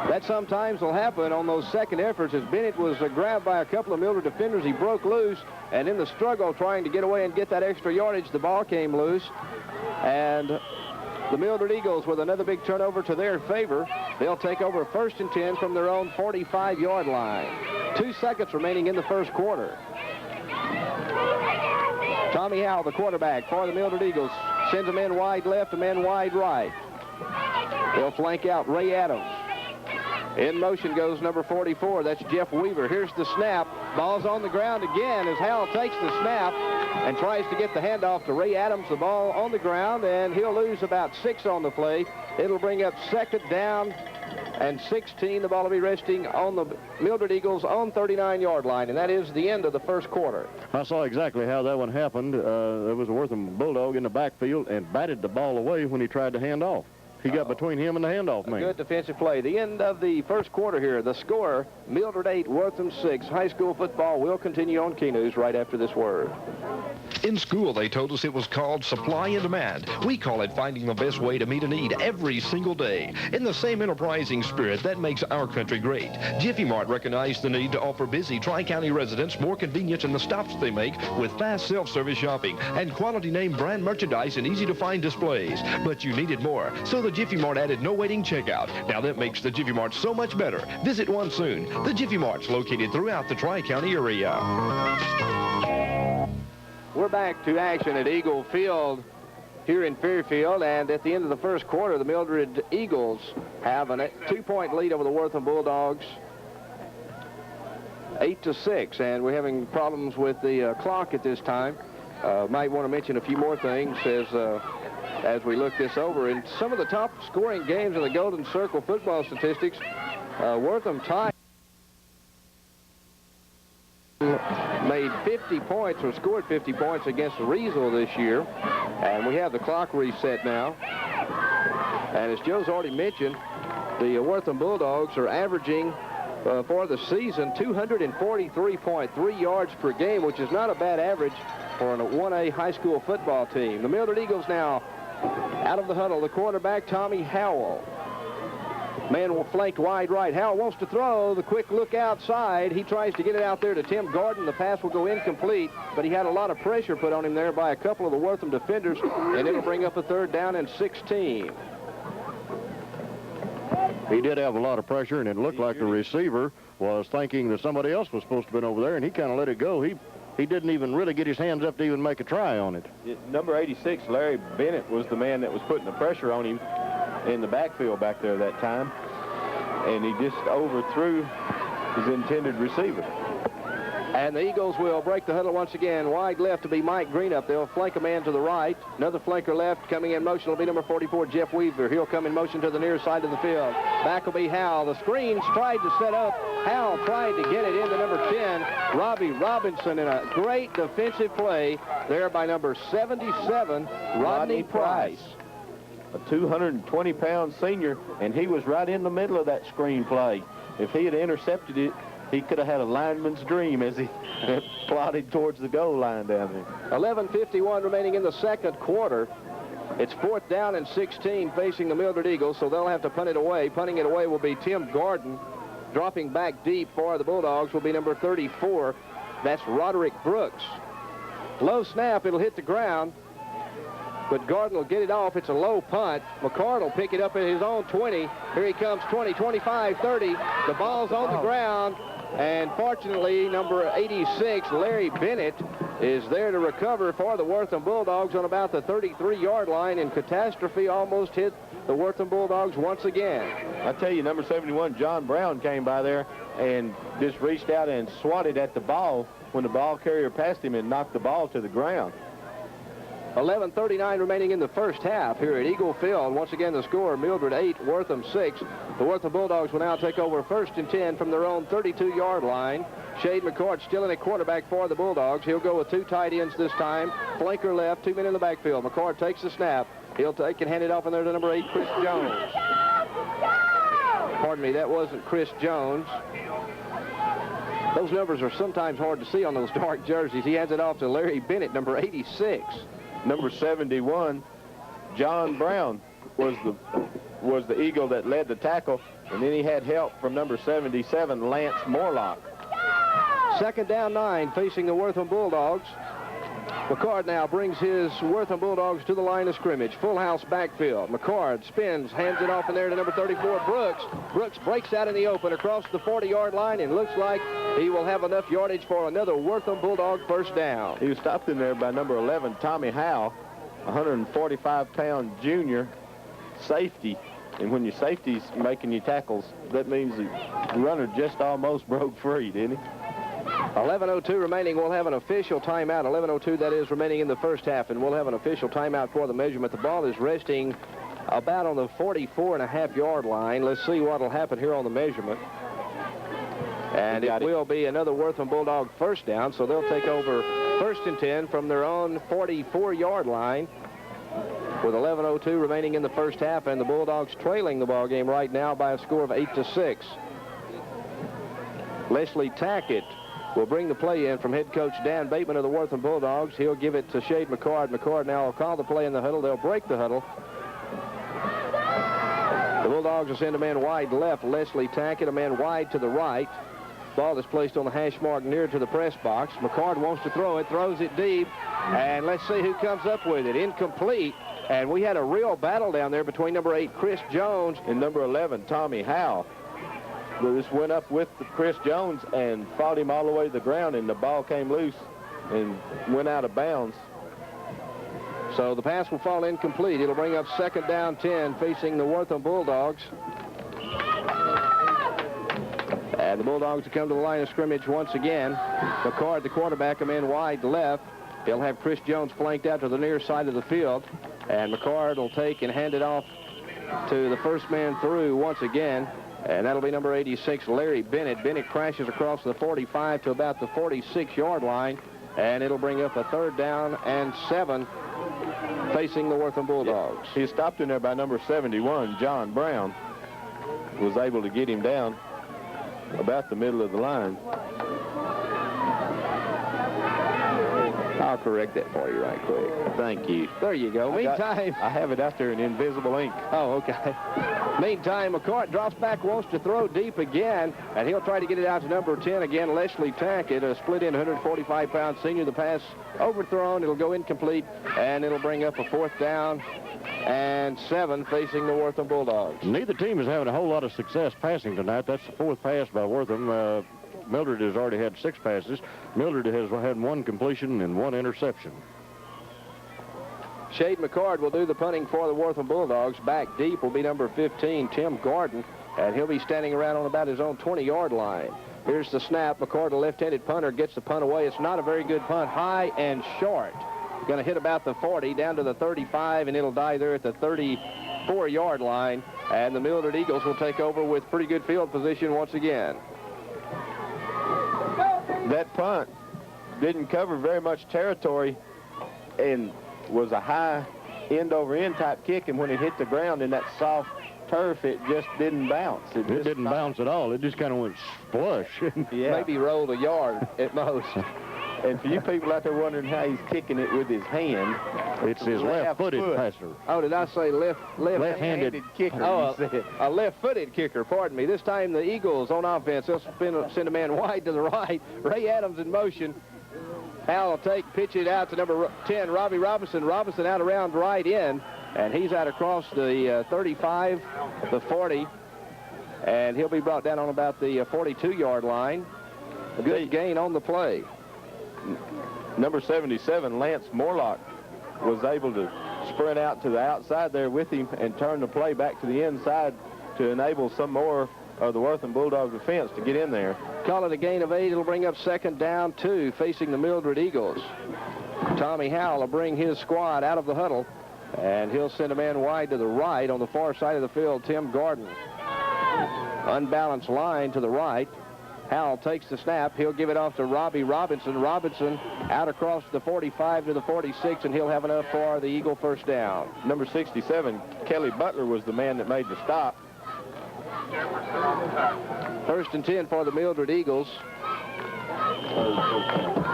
That sometimes will happen on those second efforts, as Bennett was grabbed by a couple of Mildred defenders. He broke loose, and in the struggle trying to get away and get that extra yardage, the ball came loose. And the Mildred Eagles with another big turnover to their favor. They'll take over 1st and 10 from their own 45-yard line. 2 seconds remaining in the first quarter. Tommy Howell, the quarterback for the Mildred Eagles, sends a man wide left, a man wide right. They'll flank out Ray Adams. In motion goes number 44. That's Jeff Weaver. Here's the snap. Ball's on the ground again as Howell takes the snap and tries to get the handoff to Ray Adams. The ball on the ground, and he'll lose about 6 on the play. It'll bring up 2nd down and 16. The ball will be resting on the Mildred Eagles on 39-yard line, and that is the end of the first quarter. I saw exactly how that one happened. There was a Wortham Bulldog in the backfield and batted the ball away when he tried to hand off. He got between him and the handoff man. Good defensive play. The end of the first quarter here. The score, Mildred 8, Wortham 6. High school football will continue on Key News right after this word. In school, they told us it was called supply and demand. We call it finding the best way to meet a need every single day. In the same enterprising spirit that makes our country great, Jiffy Mart recognized the need to offer busy Tri-County residents more convenience in the stops they make with fast self-service shopping and quality name brand merchandise and easy-to-find displays. But you needed more, so the Jiffy Mart added no waiting checkout. Now that makes the Jiffy Mart so much better. Visit one soon. The Jiffy Mart's located throughout the Tri-County area. We're back to action at Eagle Field here in Fairfield, and at the end of the first quarter, the Mildred Eagles have a 2-point lead over the Wortham Bulldogs, 8-6, and we're having problems with the clock at this time. Might want to mention a few more things as we look this over. In some of the top scoring games in the Golden Circle football statistics, Wortham tied. Made 50 points or scored 50 points against Riesel this year. And we have the clock reset now. And as Joe's already mentioned, the Wortham Bulldogs are averaging for the season 243.3 yards per game, which is not a bad average for a 1A high school football team. The Mildred Eagles now out of the huddle. The quarterback, Tommy Howell. Man will flank wide right. Howell wants to throw. The quick look outside. He tries to get it out there to Tim Garden. The pass will go incomplete, but he had a lot of pressure put on him there by a couple of the Wortham defenders, and it'll bring up a 3rd down and 16. He did have a lot of pressure, and it looked like the receiver was thinking that somebody else was supposed to have been over there, and he kind of let it go. He didn't even really get his hands up to even make a try on it. Number 86, Larry Bennett, was the man that was putting the pressure on him in the backfield back there that time, and he just overthrew his intended receiver. And the Eagles will break the huddle once again. Wide left to be Mike Greenup. They'll flank a man to the right. Another flanker left. Coming in motion will be number 44, Jeff Weaver. He'll come in motion to the near side of the field. Back will be Howell. The screens tried to set up. Howell tried to get it into number 10, Robbie Robinson, in a great defensive play there by number 77, Rodney Price. A 220-pound senior, and he was right in the middle of that screen play. If he had intercepted it, he could have had a lineman's dream as he plodded towards the goal line down there. 11:51 remaining in the second quarter. It's 4th down and 16 facing the Mildred Eagles, so they'll have to punt it away. Punting it away will be Tim Garden. Dropping back deep for the Bulldogs will be number 34. That's Roderick Brooks. Low snap, it'll hit the ground, but Garden will get it off. It's a low punt. McCard will pick it up at his own 20. Here he comes, 20, 25, 30. The ball's on the ground, and fortunately, number 86, Larry Bennett, is there to recover for the Wortham Bulldogs on about the 33-yard line, and catastrophe almost hit the Wortham Bulldogs once again. I tell you, number 71, John Brown, came by there and just reached out and swatted at the ball when the ball carrier passed him and knocked the ball to the ground. 11:39 remaining in the first half here at Eagle Field. Once again, the score, Mildred 8, Wortham 6. The Wortham Bulldogs will now take over 1st and 10 from their own 32-yard line. Shade McCord still in at quarterback for the Bulldogs. He'll go with 2 tight ends this time. Flanker left, 2 men in the backfield. McCord takes the snap. He'll take and hand it off in there to number 8, Chris Jones. Pardon me, that wasn't Chris Jones. Those numbers are sometimes hard to see on those dark jerseys. He hands it off to Larry Bennett, number 86. Number 71, John Brown, was the Eagle that led the tackle, and then he had help from number 77, Lance Morlock. 2nd down 9 facing the Wortham Bulldogs. McCord now brings his Wortham Bulldogs to the line of scrimmage. Full house backfield. McCord spins, hands it off in there to number 34, Brooks. Brooks breaks out in the open across the 40-yard line and looks like he will have enough yardage for another Wortham Bulldog first down. He was stopped in there by number 11, Tommy Howe, 145-pound junior safety. And when your safety's making your tackles, that means the runner just almost broke free, didn't he? 11:02 remaining. We'll have an official timeout. 11:02, that is, remaining in the first half, and we'll have an official timeout for the measurement. The ball is resting about on the 44.5-yard line. Let's see what will happen here on the measurement. And it will be another Wortham Bulldog first down, so they'll take over 1st and 10 from their own 44-yard line with 11:02 remaining in the first half, and the Bulldogs trailing the ball game right now by a score of 8-6. Leslie Tackett will bring the play in from head coach Dan Bateman of the Wortham Bulldogs. He'll give it to Shade McCord. McCord now will call the play in the huddle. They'll break the huddle. The Bulldogs will send a man wide left, Leslie Tackett, a man wide to the right. Ball is placed on the hash mark near to the press box. McCord wants to throw it, throws it deep, and let's see who comes up with it. Incomplete, and we had a real battle down there between number 8, Chris Jones, and number 11, Tommy Howe. This went up with Chris Jones and fought him all the way to the ground, and the ball came loose and went out of bounds. So the pass will fall incomplete. It'll bring up 2nd down 10 facing the Wortham Bulldogs. And the Bulldogs will come to the line of scrimmage once again. McCord, the quarterback, a man wide left. He'll have Chris Jones flanked out to the near side of the field. And McCord will take and hand it off to the first man through once again. And that'll be number 86, Larry Bennett. Bennett crashes across the 45 to about the 46-yard line. And it'll bring up a 3rd down and 7 facing the Wortham Bulldogs. He stopped in there by number 71, John Brown. Was able to get him down about the middle of the line. I'll correct that for you right quick. Thank you. There you go. Meantime, I have it out there in invisible ink. Oh, okay. Meantime, McCord drops back, wants to throw deep again, and he'll try to get it out to number 10 again, Leslie Tackett, a split-in 145-pound senior. The pass overthrown. It'll go incomplete, and it'll bring up a 4th down and 7 facing the Wortham Bulldogs. Neither team is having a whole lot of success passing tonight. That's the 4th pass by Wortham. Mildred has already had 6 passes. Mildred has had 1 completion and 1 interception. Shade McCord will do the punting for the Wortham Bulldogs. Back deep will be number 15, Tim Gordon, and he'll be standing around on about his own 20-yard line. Here's the snap. McCord, a left-handed punter, gets the punt away. It's not a very good punt. High and short. Going to hit about the 40, down to the 35, and it'll die there at the 34-yard line. And the Mildred Eagles will take over with pretty good field position once again. That punt didn't cover very much territory and was a high end-over-end type kick, and when it hit the ground in that soft turf, it just didn't bounce. It didn't bounce at all. It just kind of went flush. Yeah. Maybe rolled a yard at most. And for you people out there wondering how he's kicking it with his hand, it's his left-footed passer. Oh, did I say left-handed kicker? Oh, a left-footed kicker, pardon me. This time the Eagles on offense. They'll send a man wide to the right. Ray Adams in motion. Hal will pitch it out to number 10, Robbie Robinson. Robinson out around right end, and he's out across the 35, the 40, and he'll be brought down on about the 42-yard line. A good gain on the play. Number 77, Lance Morlock, was able to sprint out to the outside there with him and turn the play back to the inside to enable some more of the Wortham Bulldog defense to get in there. Call it a gain of 8. It'll bring up 2nd down 2, facing the Mildred Eagles. Tommy Howell will bring his squad out of the huddle, and he'll send a man wide to the right. On the far side of the field, Tim Gordon. Unbalanced line to the right. Howell takes the snap. He'll give it off to Robbie Robinson. Robinson out across the 45 to the 46, and he'll have enough for the Eagle first down. Number 67, Kelly Butler, was the man that made the stop. 1st and 10 for the Mildred Eagles.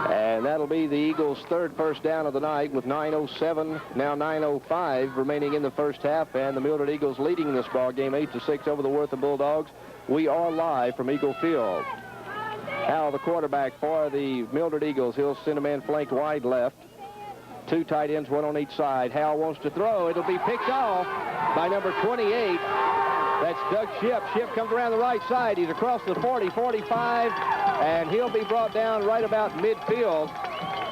And that'll be the Eagles' 3rd first down of the night with 9:07, now 9:05 remaining in the first half, and the Mildred Eagles leading this ball game 8-6 over the Wortham Bulldogs. We are live from Eagle Field. Howell, the quarterback for the Mildred Eagles. He'll send a man flanked wide left. 2 tight ends, 1 on each side. Howell wants to throw. It'll be picked off by number 28. That's Doug Shipp. Shipp comes around the right side. He's across the 40, 45, and he'll be brought down right about midfield.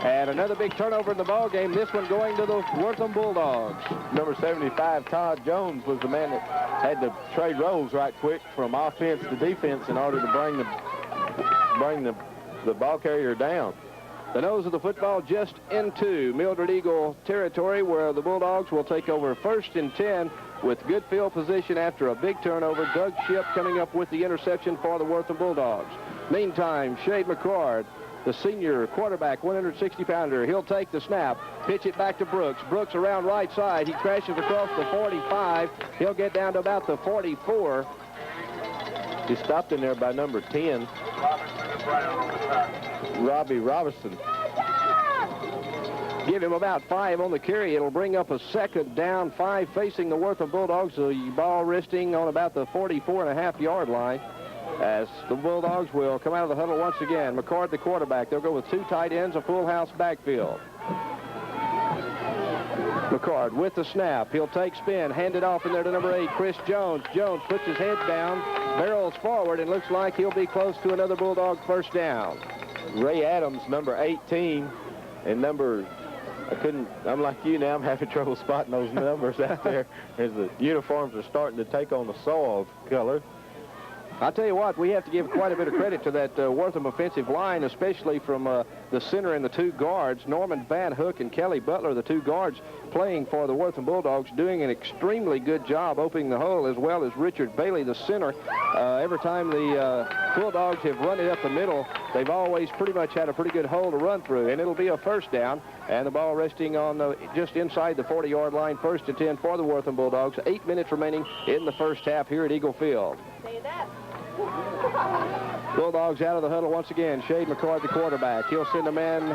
And another big turnover in the ball game. This one going to the Wortham Bulldogs. Number 75, Todd Jones, was the man that had to trade roles right quick from offense to defense in order to bring the ball carrier down. The nose of the football just into Mildred Eagle territory, where the Bulldogs will take over 1st and 10 with good field position after a big turnover. Doug Shipp coming up with the interception for the Wortham Bulldogs. Meantime, Shade McCord, the senior quarterback, 160-pounder, he'll take the snap, pitch it back to Brooks. Brooks around right side. He crashes across the 45. He'll get down to about the 44. He's stopped in there by number 10, Robbie Robertson. Give him about 5 on the carry. It'll bring up a 2nd down 5 facing the Wortham Bulldogs. The ball resting on about the 44.5-yard line as the Bulldogs will come out of the huddle once again. McCord, the quarterback. They'll go with 2 tight ends, a full house backfield. McCord with the snap. He'll take spin, hand it off in there to number 8, Chris Jones. Jones puts his head down, barrels forward, and looks like he'll be close to another Bulldog first down. Ray Adams, number 18, and I'm like you now, I'm having trouble spotting those numbers out there as the uniforms are starting to take on the soil color. I'll tell you what, we have to give quite a bit of credit to that Wortham offensive line, especially from the center and the 2 guards. Norman Van Hook and Kelly Butler, the 2 guards playing for the Wortham Bulldogs, doing an extremely good job opening the hole, as well as Richard Bailey, the center. Every time the Bulldogs have run it up the middle, they've always pretty much had a pretty good hole to run through, and it'll be a first down, and the ball resting on just inside the 40-yard line, 1st and 10 for the Wortham Bulldogs. 8 minutes remaining in the first half here at Eagle Field. Say that. Bulldogs out of the huddle once again. Shade McCord, the quarterback. He'll send a man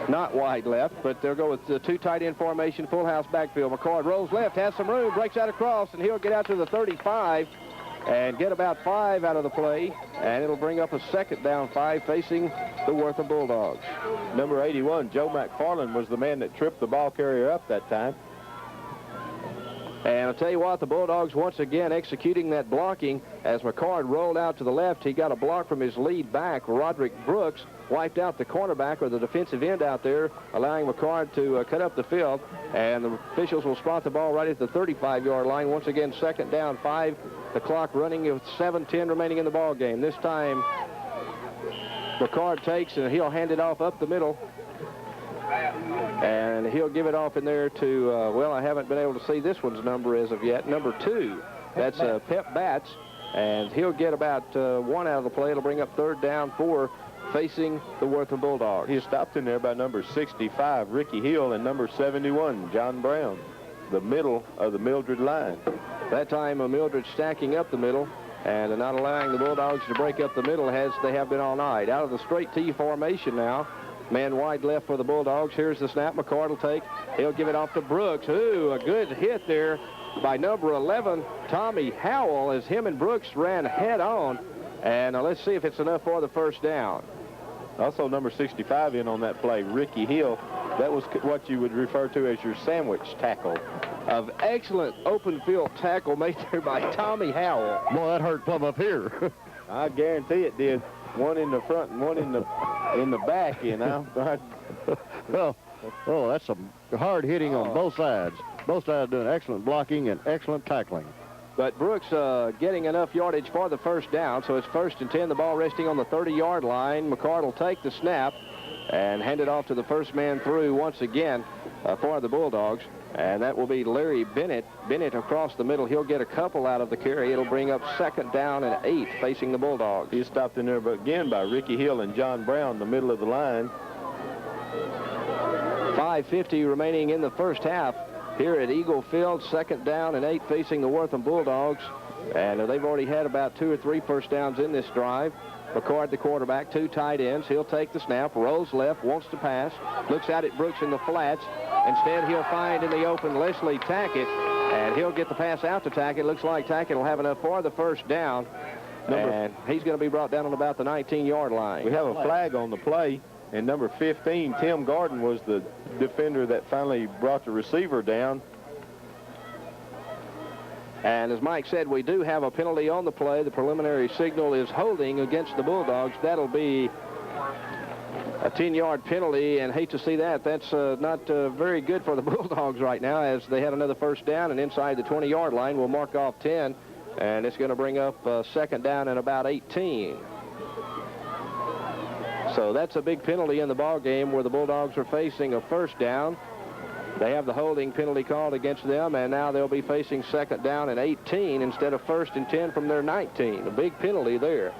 not wide left, but they'll go with the 2 tight end formation, full house backfield. McCord rolls left, has some room, breaks out across, and he'll get out to the 35 and get about 5 out of the play, and it'll bring up a 2nd down 5 facing the Wortham Bulldogs. Number 81, Joe McFarland, was the man that tripped the ball carrier up that time. And I'll tell you what, the Bulldogs once again executing that blocking as McCord rolled out to the left. He got a block from his lead back, Roderick Brooks, wiped out the cornerback or the defensive end out there, allowing McCord to cut up the field. And the officials will spot the ball right at the 35-yard line. Once again, 2nd down 5. The clock running with 7:10 remaining in the ball game. This time, McCord takes and he'll hand it off up the middle. And he'll give it off in there to, well, I haven't been able to see this one's number as of yet, number 2. That's Pep Batts, and he'll get about 1 out of the play. It'll bring up 3rd down 4 facing the Wortham Bulldogs. He's stopped in there by number 65, Ricky Hill, and number 71, John Brown, the middle of the Mildred line. That time, Mildred stacking up the middle and not allowing the Bulldogs to break up the middle as they have been all night. Out of the straight T formation now. Man wide left for the Bulldogs. Here's the snap. McCord will take. He'll give it off to Brooks. Ooh, a good hit there by number 11, Tommy Howell, as him and Brooks ran head on. And let's see if it's enough for the first down. Also number 65 in on that play, Ricky Hill. That was what you would refer to as your sandwich tackle. Of excellent open field tackle made there by Tommy Howell. Boy, that hurt plumb up here. I guarantee it did. One in the front and one in the in the back, you know. Oh, that's some hard hitting on both sides. Both sides doing excellent blocking and excellent tackling. But Brooks getting enough yardage for the first down, so it's 1st and 10. The ball resting on the 30-yard line. McCord will take the snap and hand it off to the first man through once again for the Bulldogs. And that will be Larry Bennett. Bennett across the middle. He'll get a couple out of the carry. It'll bring up 2nd down and 8 facing the Bulldogs. He's stopped in there again by Ricky Hill and John Brown, the middle of the line. 5:50 remaining in the first half here at Eagle Field. 2nd down and 8 facing the Wortham Bulldogs. And they've already had about 2 or 3 first downs in this drive. McCord, the quarterback, 2 tight ends. He'll take the snap, rolls left, wants to pass, looks out at Brooks in the flats. Instead, he'll find in the open Leslie Tackett, and he'll get the pass out to Tackett. Looks like Tackett will have enough for the first down, and he's going to be brought down on about the 19-yard line. We have a flag on the play, and number 15, Tim Garden, was the defender that finally brought the receiver down. And as Mike said, we do have a penalty on the play. The preliminary signal is holding against the Bulldogs. That'll be a 10-yard penalty, and hate to see that. That's not very good for the Bulldogs right now, as they had another first down, and inside the 20-yard line will mark off 10, and it's going to bring up 2nd down and about 18. So that's a big penalty in the ball game where the Bulldogs are facing a first down. They have the holding penalty called against them, and now they'll be facing 2nd down and 18 instead of 1st and 10 from their 19. A big penalty there.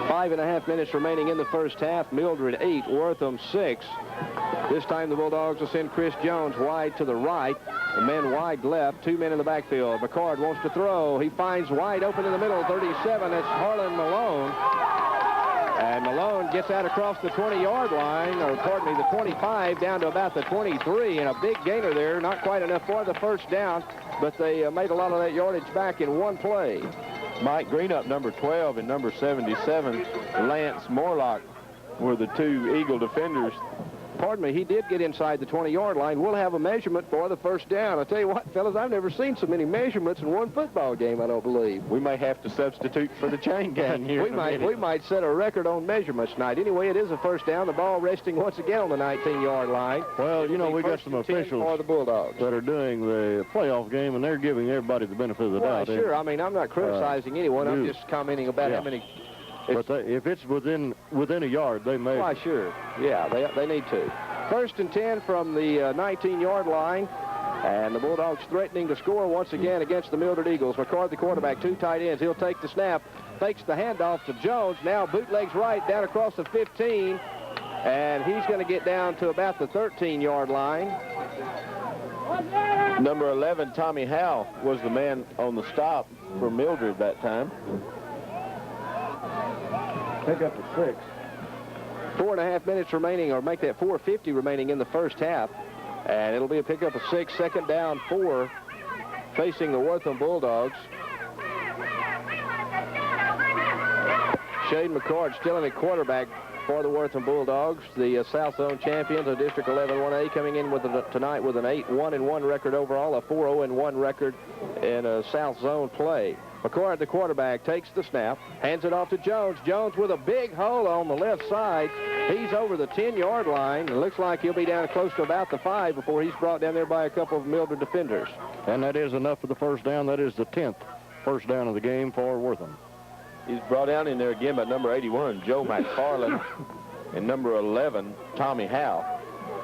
5.5 minutes remaining in the first half. Mildred 8, Wortham 6. This time the Bulldogs will send Chris Jones wide to the right. The men wide left, 2 men in the backfield. McCord wants to throw. He finds wide open in the middle, 37. It's Harlan Malone. And Malone gets out across the 20-yard line, or pardon me, the 25 down to about the 23, and a big gainer there. Not quite enough for the first down, but they made a lot of that yardage back in one play. Mike Greenup, number 12, and number 77, Lance Morlock, were the 2 Eagle defenders. Pardon me, he did get inside the 20-yard line. We'll have a measurement for the first down. I tell you what, fellas, I've never seen so many measurements in one football game, I don't believe. We may have to substitute for the chain gang here. We might set a record on measurements tonight. Anyway, it is a first down. The ball resting once again on the 19-yard line. Well, you know, we got some officials for the Bulldogs that are doing the playoff game, and they're giving everybody the benefit of the doubt. Sure. I mean, I'm not criticizing anyone. I'm just commenting about how many. But if it's within a yard, they may. Why, sure. Yeah, they need to. 1st and 10 from the 19-yard line, and the Bulldogs threatening to score once again against the Mildred Eagles. McCord, the quarterback, 2 tight ends. He'll take the snap, fakes the handoff to Jones. Now bootlegs right down across the 15, and he's going to get down to about the 13-yard line. Number 11, Tommy Howe, was the man on the stop for Mildred that time. Pick up the 6. 4.5 minutes remaining, or make that 4:50 remaining in the first half. And it'll be a pickup of 6, 2nd down 4, facing the Wortham Bulldogs. Shane McCord still in at quarterback for the Wortham Bulldogs, the South Zone champions of District 11 1A, coming in with tonight with an 8-1-1 record overall, a 4-0-1 record in a South Zone play. McCord, the quarterback, takes the snap, hands it off to Jones. Jones with a big hole on the left side. He's over the 10-yard line. It looks like he'll be down close to about the 5 before he's brought down there by a couple of Mildred defenders. And that is enough for the first down. That is the 10th first down of the game for Wortham. He's brought down in there again by number 81, Joe McFarland, and number 11, Tommy Howe.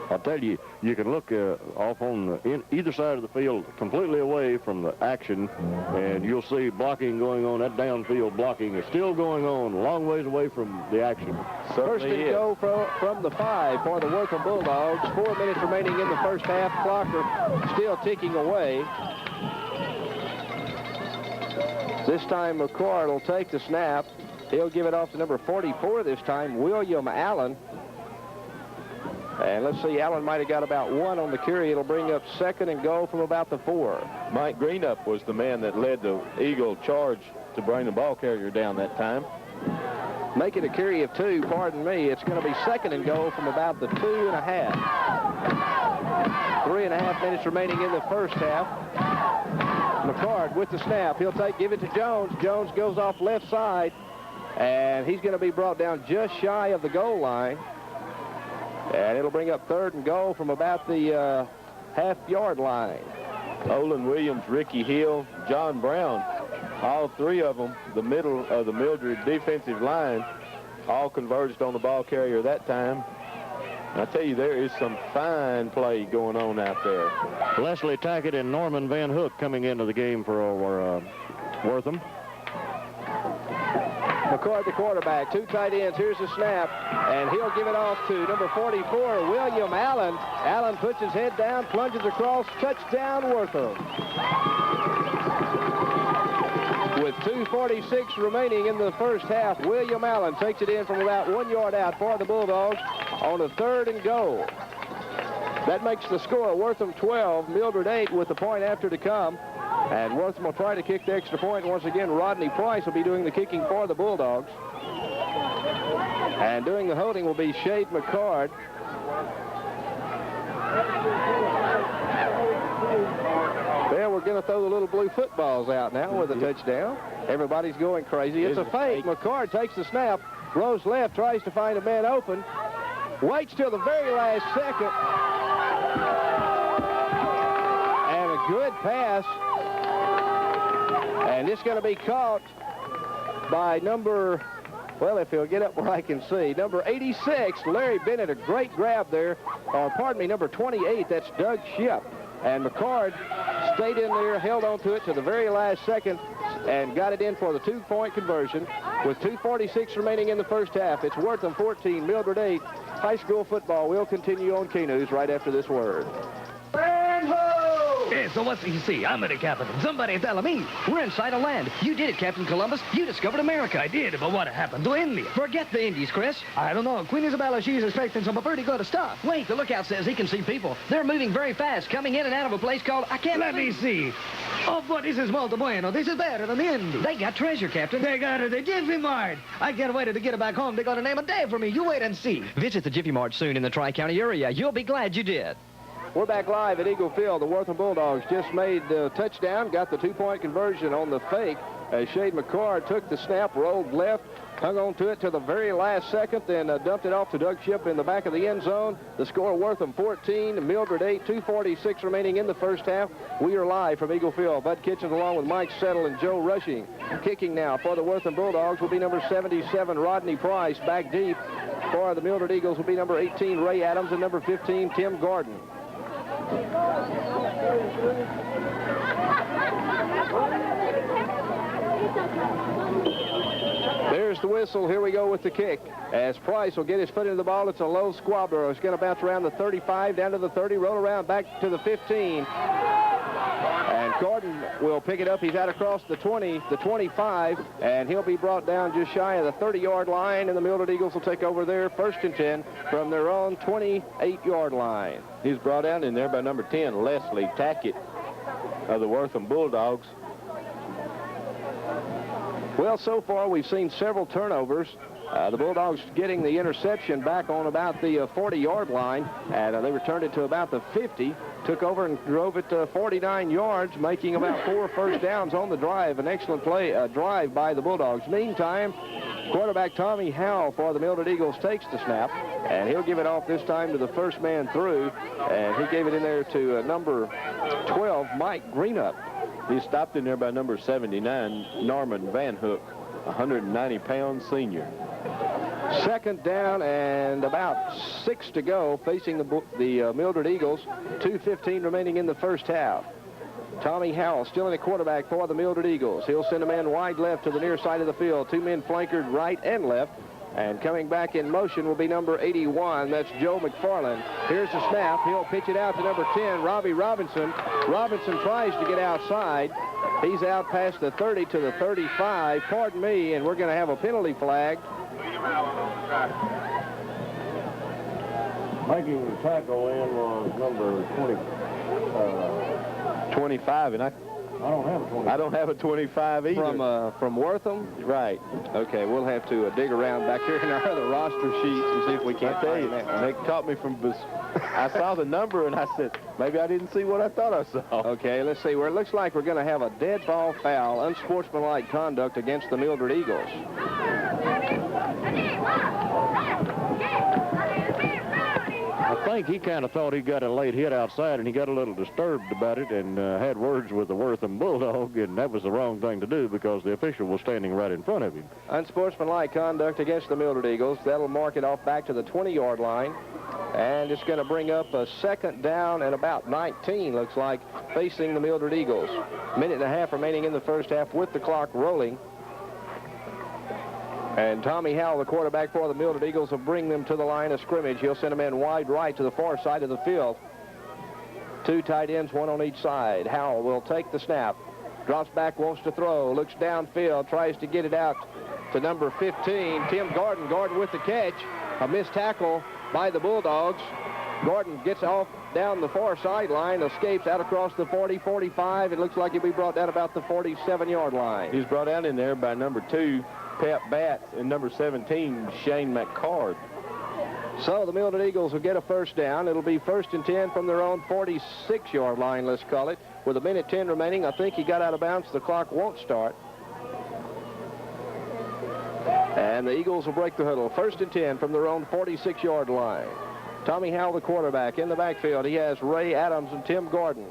I'll tell you, you can look off on either side of the field completely away from the action, and you'll see blocking going on. That downfield blocking is still going on, a long ways away from the action. First and go from the 5 for the Wortham Bulldogs. 4 minutes remaining in the first half. Clock are still ticking away. This time McCord will take the snap. He'll give it off to number 44 this time, William Allen. And let's see, Allen might have got about 1 on the carry. It'll bring up 2nd and goal from about the 4. Mike Greenup was the man that led the Eagle charge to bring the ball carrier down that time. Make it a carry of 2, pardon me. It's going to be 2nd and goal from about the 2.5. 3.5 minutes remaining in the first half. McCord with the snap. He'll give it to Jones. Jones goes off left side. And he's going to be brought down just shy of the goal line. And it'll bring up 3rd and goal from about the half-yard line. Olin Williams, Ricky Hill, John Brown, all 3 of them, the middle of the Mildred defensive line, all converged on the ball carrier that time. I tell you, there is some fine play going on out there. Leslie Tackett and Norman Van Hook coming into the game for Wortham. McCord, the quarterback, 2 tight ends. Here's the snap, and he'll give it off to number 44, William Allen. Allen puts his head down, plunges across, touchdown, Wortham. With 2:46 remaining in the first half, William Allen takes it in from about 1 yard out for the Bulldogs on a 3rd and goal. That makes the score Wortham 12, Mildred 8 with the point after to come. And Wortham will try to kick the extra point. Once again, Rodney Price will be doing the kicking for the Bulldogs. And doing the holding will be Shade McCord. There, we're going to throw the little blue footballs out now with a touchdown. Everybody's going crazy. It's a fake. McCord takes the snap, throws left, tries to find a man open, waits till the very last second. And a good pass. And it's going to be caught by number, well, if he'll get up where I can see, number 86, Larry Bennett, a great grab there. Pardon me, number 28, that's Doug Shipp. And McCord stayed in there, held on to it to the very last second, and got it in for the 2-point conversion. With 2:46 remaining in the first half, it's Wortham 14, Mildred 8. High school football will continue on K-News right after this word. Hey, so what's he see? I'm the captain. Somebody tell me. We're inside of land. You did it, Captain Columbus. You discovered America. I did, but what happened to India? Forget the Indies, Chris. I don't know. Queen Isabella, she's expecting some pretty good stuff. Wait, the lookout says he can see people. They're moving very fast, coming in and out of a place called, I can't... Let me see. Oh, but this is molto bueno. This is better than the Indies. They got treasure, Captain. They got it. The Jiffy Mart. I can't wait to get it back home. They're going to name a day for me. You wait and see. Visit the Jiffy Mart soon in the Tri-County area. You'll be glad you did. We're back live at Eagle Field. The Wortham Bulldogs just made the touchdown, got the 2-point conversion on the fake as Shade McCord took the snap, rolled left, hung on to it to the very last second, then dumped it off to Doug Shipp in the back of the end zone. The score, Wortham 14, Mildred 8, 2:46 remaining in the first half. We are live from Eagle Field. Bud Kitchens along with Mike Settle and Joe Rushing. Kicking now for the Wortham Bulldogs will be number 77, Rodney Price. Back deep for the Mildred Eagles will be number 18, Ray Adams, and number 15, Tim Gordon. There's the whistle. Here we go with the kick. As Price will get his foot into the ball, it's a low squabbler. It's going to bounce around the 35, down to the 30, roll around back to the 15. And Gordon will pick it up. He's out across the 20, the 25, and he'll be brought down just shy of the 30-yard line, and the Mildred Eagles will take over there 1st and 10 from their own 28-yard line. He's brought down in there by number 10, Leslie Tackett of the Wortham Bulldogs. Well, so far we've seen several turnovers. The Bulldogs getting the interception back on about the 40-yard line, and they returned it to about the 50, took over and drove it 49 yards, making about 4 first downs on the drive. An excellent drive by the Bulldogs. Meantime, quarterback Tommy Howell for the Mildred Eagles takes the snap, and he'll give it off this time to the first man through, and he gave it in there to number 12, Mike Greenup. He's stopped in there by number 79, Norman Van Hook, 190-pound senior. 2nd down and about 6 to go, facing the Mildred Eagles. 2:15 remaining in the first half. Tommy Howell still in the quarterback for the Mildred Eagles. He'll send a man wide left to the near side of the field. 2 men flankered right and left. And coming back in motion will be number 81. That's Joe McFarland. Here's the snap. He'll pitch it out to number 10, Robbie Robinson. Robinson tries to get outside. He's out past the 30 to the 35. Pardon me, and we're going to have a penalty flag. Making the tackle in was number 25, and I don't have a 25. I don't have a 25 either. From Wortham? Right. Okay, we'll have to dig around back here in our other roster sheets and see if we can't tell you. find that. They caught me from... I saw the number, and I said, maybe I didn't see what I thought I saw. Okay, let's see. Where it looks like we're going to have a dead ball foul, unsportsmanlike conduct against the Mildred Eagles. I think he kind of thought he got a late hit outside, and he got a little disturbed about it and had words with the Wortham Bulldog, and that was the wrong thing to do because the official was standing right in front of him. Unsportsmanlike conduct against the Mildred Eagles. That'll mark it off back to the 20-yard line. And it's going to bring up a second down and about 19, looks like, facing the Mildred Eagles. Minute and a half remaining in the first half with the clock rolling. And Tommy Howell, the quarterback for the Mildred Eagles, will bring them to the line of scrimmage. He'll send them in wide right to the far side of the field. Two tight ends, one on each side. Howell will take the snap. Drops back, wants to throw. Looks downfield, tries to get it out to number 15, Tim Gordon. Gordon with the catch. A missed tackle by the Bulldogs. Gordon gets off down the far sideline, escapes out across the 40, 45. It looks like he'll be brought down about the 47-yard line. He's brought out in there by number 2, Pep Batts, and number 17, Shane McCard. So the Mildred Eagles will get a first down. It'll be 1st and 10 from their own 46-yard line, let's call it. With a minute 10 remaining, I think he got out of bounds. The clock won't start. And the Eagles will break the huddle. 1st and 10 from their own 46-yard line. Tommy Howell, the quarterback, in the backfield. He has Ray Adams and Tim Gordon.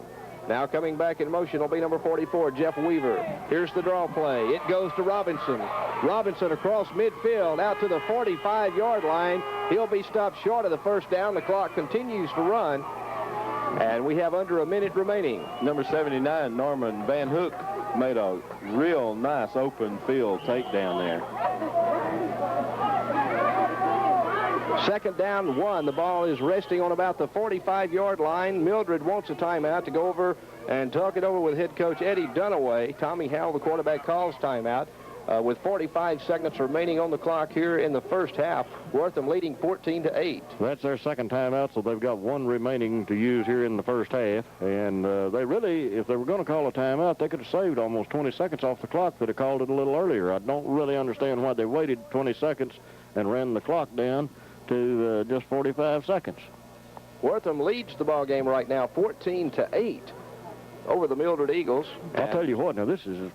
Now coming back in motion will be number 44, Jeff Weaver. Here's the draw play. It goes to Robinson. Robinson across midfield out to the 45-yard line. He'll be stopped short of the first down. The clock continues to run. And we have under a minute remaining. Number 79, Norman Van Hook, made a real nice open field takedown there. 2nd down, 1. The ball is resting on about the 45-yard line. Mildred wants a timeout to go over and talk it over with head coach Eddie Dunaway. Tommy Howell, the quarterback, calls timeout. With 45 seconds remaining on the clock here in the first half. Wortham leading 14-8. That's their second timeout, so they've got one remaining to use here in the first half. And they really, if they were going to call a timeout, they could have saved almost 20 seconds off the clock. They'd have called it a little earlier. I don't really understand why they waited 20 seconds and ran the clock down to just 45 seconds. Wortham leads the ball game right now 14-8 over the Mildred Eagles. I'll tell you what, now this is